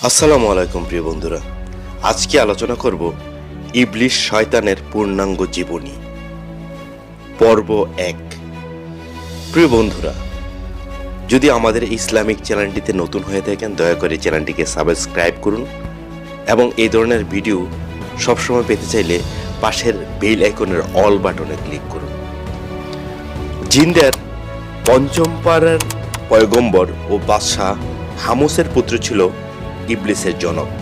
আসসালামু আলাইকুম প্রিয় বন্ধুরা, আজকে আলোচনা করব ইবলিস শয়তানের পূর্ণাঙ্গ জীবনী পর্ব 1। প্রিয় বন্ধুরা, যদি আমাদের ইসলামিক চ্যানেলটিতে নতুন হয়ে থাকেন দয়া করে চ্যানেলটিকে সাবস্ক্রাইব করুন এবং এই ধরনের ভিডিও সবসময় পেতে চাইলে পাশের বেল আইকনের অল বাটনে ক্লিক করুন। জিনদের পঞ্চম পাড়ার পয়গম্বর ও বাদশাহ হামুসের পুত্র ছিল ইবলিসের জনক।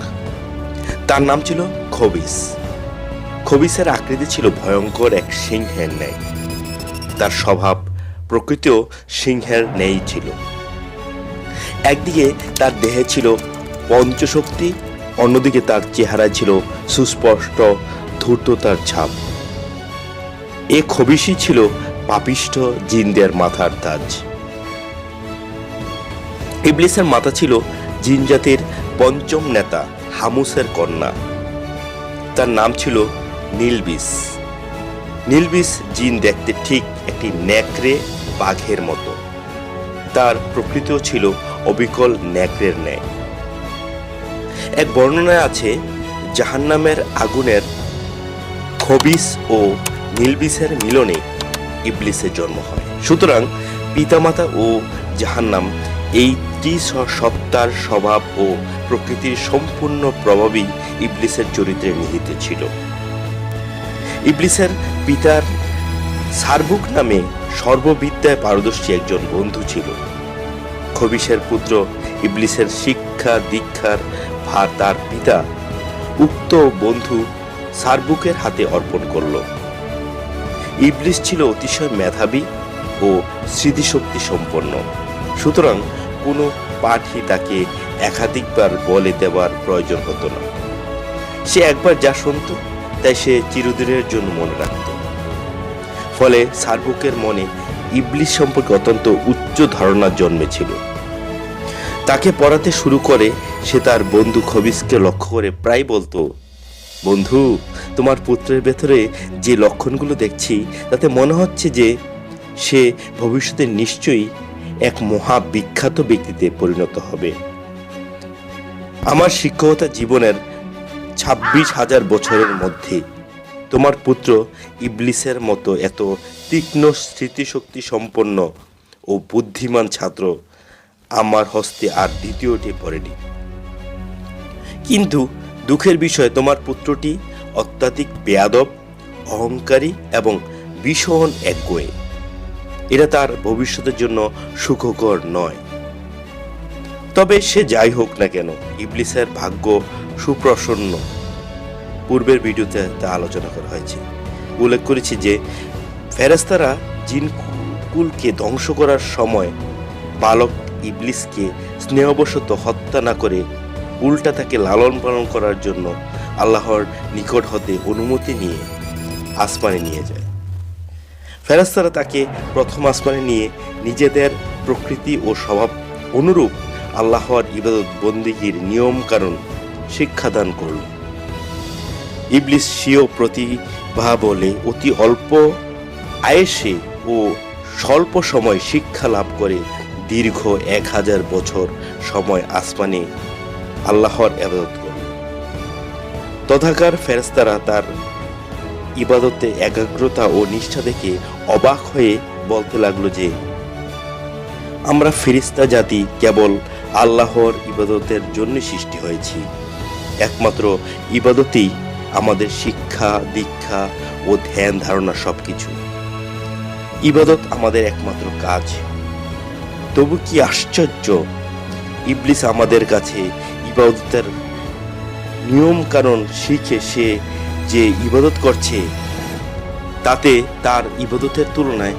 তার নাম ছিল খবিস। খবিসের আকৃতি ছিল ভয়ঙ্কর এক সিংহের ন্যায়। তার স্বভাব প্রকৃতিও সিংহের ন্যায় ছিল। একদিকে তার দেহে ছিল পঞ্চশক্তি, অন্যদিকে তার চেহারায় ছিল সুস্পষ্ট ধূর্ততার ছাপ। এ খবিসই ছিল পাপিষ্ঠ জিনদের মাথার তাজ। ইবলিসের মাতা ছিল জিন জাতির পঞ্চম নেতা হামুসের কন্যা। তার নাম ছিল নীলবিস। নীলবিস জিন দেখতে ঠিক একটি নেকড়ে বাঘের মতো। তার প্রকৃতিও ছিল অবিকল নেকড়ের ন্যায়। এক বর্ণনায় আছে, জাহান্নামের আগুনের খবিস ও নীলবিসের মিলনে ইবলিসের জন্ম হয়। সুতরাং পিতামাতা ও জাহান্নাম এই ত্রিসত্তার স্বভাব ও প্রকৃতির সম্পূর্ণ প্রভাবই ইবলিসের চরিত্রে নিহিত ছিল। ইবলিসের পিতার সারবুক নামে সর্ববিদ্যায় পারদর্শী একজন বন্ধু ছিল। খবিসের পুত্র ইবলিসের শিক্ষা দীক্ষার ভার তার পিতা উক্ত বন্ধু সারবুকের হাতে অর্পণ করল। ইবলিস ছিল অতিশয় মেধাবী ও স্মৃতিশক্তি সম্পন্ন। সুতরাং কোনো পাঠই তাকে একাধিকবার বলে দেওয়ার প্রয়োজন হতো না। সে একবার যা শুনত তাই সে চিরদিনের জন্য মনে রাখত। ফলে সারবুকের মনে ইবলিস সম্পর্কে অত্যন্ত উচ্চ ধারণা জন্মেছিল। তাকে পড়াতে শুরু করে সে তার বন্ধু খবিসকে লক্ষ্য করে প্রায় বলতো, বন্ধু, তোমার পুত্রের ভেতরে যে লক্ষণগুলো দেখছি তাতে মনে হচ্ছে যে সে ভবিষ্যতে নিশ্চয়ই এক মহা বিখ্যাত ব্যক্তিতে পরিণত হবে। আমার শিক্ষকতা জীবনের 26,000 বছরের মধ্যে তোমার পুত্র ইবলিসের মতো এত তীক্ষ্ণ স্মৃতিশক্তি সম্পন্ন ও বুদ্ধিমান ছাত্র আমার হস্তে আর দ্বিতীয়টি পড়েনি। কিন্তু দুঃখের বিষয়, তোমার পুত্রটি অত্যাধিক বেয়াদব, অহংকারী এবং ভীষণ একগুঁয়ে। এটা তার ভবিষ্যতের জন্য সুখকর নয়। তবে সে যাই হোক না কেন, ইবলিসের ভাগ্য সুপ্রসন্ন। পূর্বের ভিডিওতে তা আলোচনা করা হয়েছে। উল্লেখ করেছি যে ফেরেশতারা জিন কুলকে ধ্বংস করার সময় বালক ইবলিসকে স্নেহবশত হত্যা না করে উল্টা তাকে লালন পালন করার জন্য আল্লাহর নিকট হতে অনুমতি নিয়ে আসমানে নিয়ে যায়। ফেরেশতারা তাকে প্রথম আসমানে নিয়ে নিজেদের প্রকৃতি ও স্বভাব অনুরূপ আল্লাহর ইবাদত বন্দেগীর নিয়ম কানুন শিক্ষাদান করল। ইবলিস স্বীয় প্রতিভা বলে অতি অল্প আয়েসে ও স্বল্প সময় শিক্ষা লাভ করে দীর্ঘ 1000 বছর সময় আসমানে আল্লাহর ইবাদত করল। তথাকার ফেরেশতারা তার ইবাদতে একাগ্রতা ও নিষ্ঠা দেখে অবাক হয়ে বলতে লাগলো যে, আমরা ফেরেশতা জাতি কেবল আল্লাহর ইবাদতের জন্য সৃষ্টি হয়েছি। একমাত্র ইবাদতেই আমাদের শিক্ষা দীক্ষা ও ধ্যান ধারণা সবকিছু। ইবাদত আমাদের একমাত্র কাজ। তবু কি আশ্চর্য, ইবলিস আমাদের কাছে ইবাদতের নিয়ম কানুন শিখে সে যে ইবাদত করছে তাতে তার ইবাদতের তুলনায়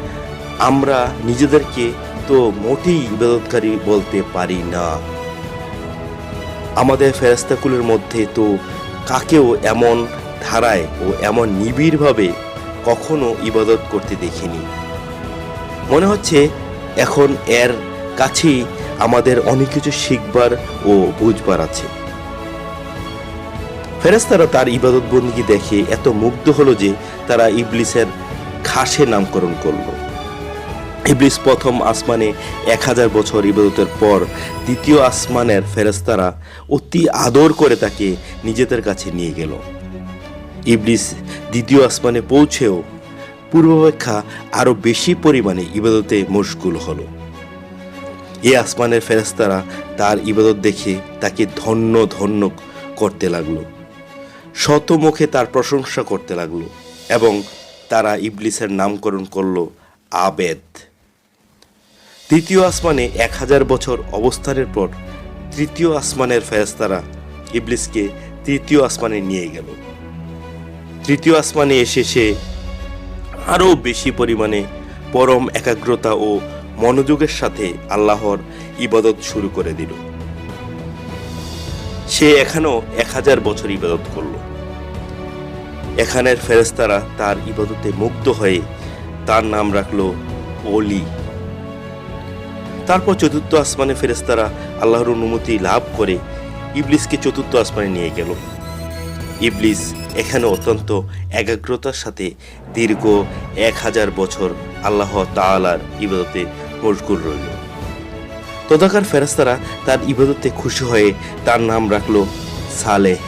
আমরা নিজেদেরকে তো মোটেই ইবাদতকারী বলতে পারি না। আমাদের ফেরেশতাকুলের মধ্যে তো কাকেও এমন ধারায় ও এমন নিবিড়ভাবে কখনো ইবাদত করতে দেখিনি। মনে হচ্ছে এখন এর কাছেই আমাদের অনেক কিছু শিখবার ও বুঝবার আছে। ফেরেশতারা তার ইবাদত বন্দেগী দেখে এত মুগ্ধ হলো যে তারা ইবলিসের খাসে নামকরণ করল। ইবলিস প্রথম আসমানে 1000 বছর ইবাদতের পর দ্বিতীয় আসমানের ফেরেশতারা অতি আদর করে তাকে নিজেদের কাছে নিয়ে গেল। ইবলিস দ্বিতীয় আসমানে পৌঁছেও পূর্বাপেক্ষা আরো বেশি পরিমাণে ইবাদতে মশগুল হলো। এই আসমানের ফেরেশতারা তার ইবাদত দেখে তাকে ধন্য ধন্য করতে লাগলো, শত মুখে তার প্রশংসা করতে লাগলো এবং তারা ইবলিসের নামকরণ করলো আবেদ। তৃতীয় আসমানে 1000 বছর অবস্থানের পর তৃতীয় আসমানের ফেরেশতারা ইবলিসকে তৃতীয় আসমানে নিয়ে গেল। তৃতীয় আসমানে এসে সে আরও বেশি পরিমাণে পরম একাগ্রতা ও মনোযোগের সাথে আল্লাহর ইবাদত শুরু করে দিল। সে এখানেও 1000 বছর ইবাদত করল। এখানের ফেরেশতারা তার ইবাদতে মুগ্ধ হয়ে তার নাম রাখলো ওলি। তারপর চতুর্থ আসমানে ফেরেশতারা আল্লাহর অনুমতি লাভ করে ইবলিসকে চতুর্থ আসমানে নিয়ে গেল। ইবলিস এখানে অত্যন্ত একাগ্রতার সাথে দীর্ঘ 1000 বছর আল্লাহ তাআলার ইবাদতে মশগুল রইল। তদাকার ফেরেশতারা তার ইবাদতে খুশি হয়ে তার নাম রাখলো সালেহ।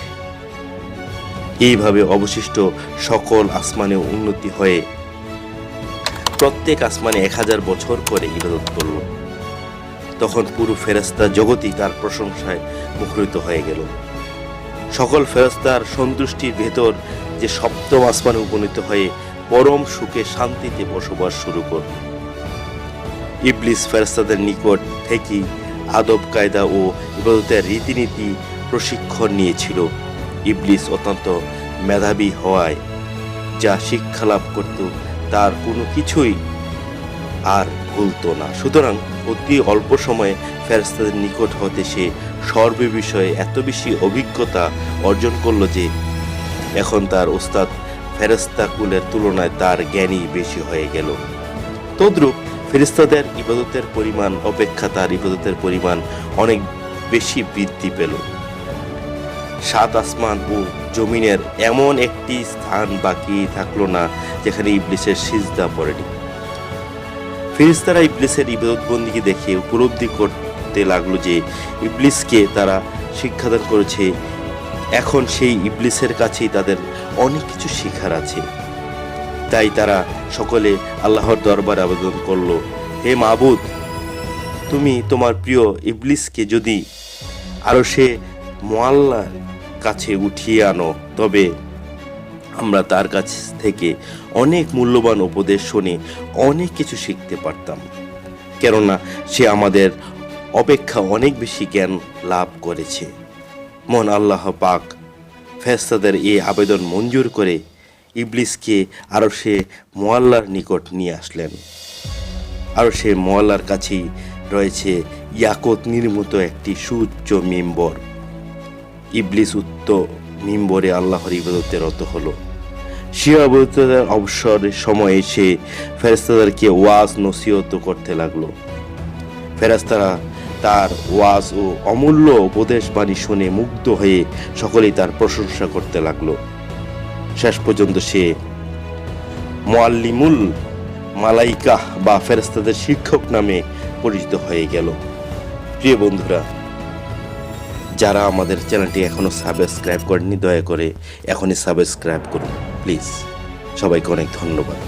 এইভাবে অবশিষ্ট সকল আসমানে উন্নতি হয়ে প্রত্যেক আসমানে 1000 বছর করে ইবাদত করল। তখন পুরো ফেরেশতা জগতই তার প্রশংসায় মুখরিত হয়ে গেল। সকল ফেরেশতার সন্তুষ্টির ভেতর যে সপ্তম আসমানে উপনীত হয়ে পরম সুখে শান্তিতে বসবাস শুরু করল। ইবলিস ফেরেশতাদের নিকট থেকে আদব কায়দা ও ইবাদতের রীতিনীতি প্রশিক্ষণ নিয়েছিল। ইবলিস অত্যন্ত মেধাবী হওয়ায় যা শিক্ষা লাভ করত তার কোনো কিছুই আর ভুলতো না। সুতরাং অতি অল্প সময়ে ফেরেশতাদের নিকট হতে সে সর্বে বিষয়ে এত বেশি অভিজ্ঞতা অর্জন করল যে এখন তার ওস্তাদ ফেরেশতা কুলের তুলনায় তার জ্ঞানই বেশি হয়ে গেল। তদ্রূপ ফেরেশতাদের ইবাদতের পরিমাণ অপেক্ষা তার ইবাদতের পরিমাণ অনেক বেশি বৃদ্ধি পেল। 7 আসমান ও জমিনের এমন একটি স্থান বাকি থাকলো না যেখানে ইবলিসের সিজদা পড়েনি। ফেরেশতারা ইবলিসের ইবাদত বন্দিকে দেখে উপলব্ধি করতে লাগলো যে ইবলিসকে তারা শিক্ষাদান করেছে, এখন সেই ইবলিসের কাছেই তাদের অনেক কিছু শেখার আছে। তাই তারা সকলে আল্লাহর দরবারে আবেদন করলো, হে মাবুদ, তুমি তোমার প্রিয় ইবলিসকে যদি আরো সে মুআল্লার কাছে উঠিয়ে আনো তবে আমরা তার কাছ থেকে অনেক মূল্যবান উপদেশ শুনে অনেক কিছু শিখতে পারতাম, কেননা সে আমাদের অপেক্ষা অনেক বেশি জ্ঞান লাভ করেছে। মহান আল্লাহ পাক ফেরেশতাদের এই আবেদন মঞ্জুর করে ইবলিসকে আরো সে মুআল্লার নিকট নিয়ে আসলেন। আরো সে মুআল্লার কাছেই রয়েছে ইয়াকুত নির্মিত একটি সুউচ্চ মিম্বর। ইবলিস উক্ত মিম্বরে আল্লাহর ইবাদতে রত হলো। সে ইবাদতের অবসরের সময়ে সে ফেরেশতাদেরকে ওয়াজ নসিহত করতে লাগলো। ফেরেশতারা তার ওয়াজ ও অমূল্য উপদেশ বাণী শুনে মুগ্ধ হয়ে সকলেই তার প্রশংসা করতে লাগলো। শেষ পর্যন্ত সে মুআল্লিমুল মালাইকাহ বা ফেরেশতাদের শিক্ষক নামে পরিচিত হয়ে গেল। প্রিয় বন্ধুরা, যারা আমাদের চ্যানেলটি এখনো সাবস্ক্রাইব করেননি দয়া করে এখনই সাবস্ক্রাইব করুন প্লিজ। সবাইকে অনেক ধন্যবাদ।